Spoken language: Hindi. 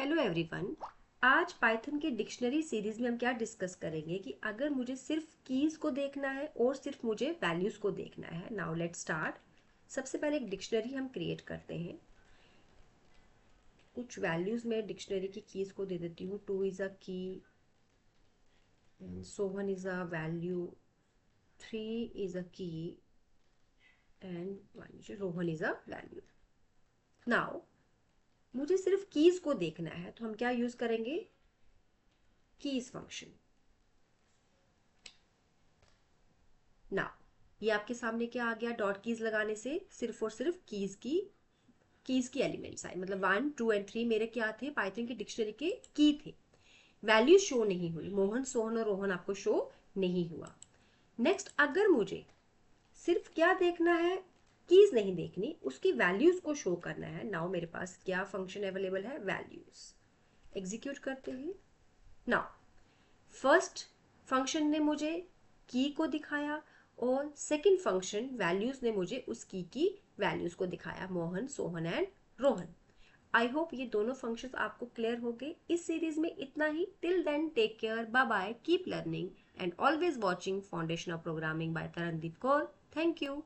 Hello everyone. आज पाइथन के डिक्शनरी सीरीज में हम क्या डिस्कस करेंगे कि अगर मुझे सिर्फ कीज को देखना है और सिर्फ मुझे वैल्यूज को देखना है। Now let's start. सबसे पहले एक डिक्शनरी हम क्रिएट करते हैं। कुछ वैल्यूज में डिक्शनरी की कीज को दे देती हूँ। 2 is a key and Sohan is a value, 3 is a key and Rohan is a value. Now मुझे सिर्फ कीज को देखना है तो हम क्या यूज करेंगे? Keys function. ना, ये आपके सामने क्या आ गया? डॉट कीज लगाने से सिर्फ और सिर्फ कीज की एलिमेंट्स आए। मतलब 1 2 एंड 3 मेरे क्या थे? पाइथन की डिक्शनरी के की थे। वैल्यू शो नहीं हुई। मोहन, सोहन और रोहन आपको शो नहीं हुआ। नेक्स्ट, अगर मुझे सिर्फ क्या देखना है, कीज नहीं देखनी, उसकी वैल्यूज को शो करना है। नाउ मेरे पास क्या फंक्शन अवेलेबल है? वैल्यूज। एग्जीक्यूट करते हैं। नाउ फर्स्ट फंक्शन ने मुझे की को दिखाया और सेकंड फंक्शन वैल्यूज ने मुझे उस की वैल्यूज को दिखाया, Mohan, Sohan and Rohan. I hope ये दोनों फंक्शंस आपको क्लियर हो गए। इस सीरीज में इतना ही। Till then take care, bye bye, keep learning and always watching foundation of programming by Tarandeep Kaur. Thank you.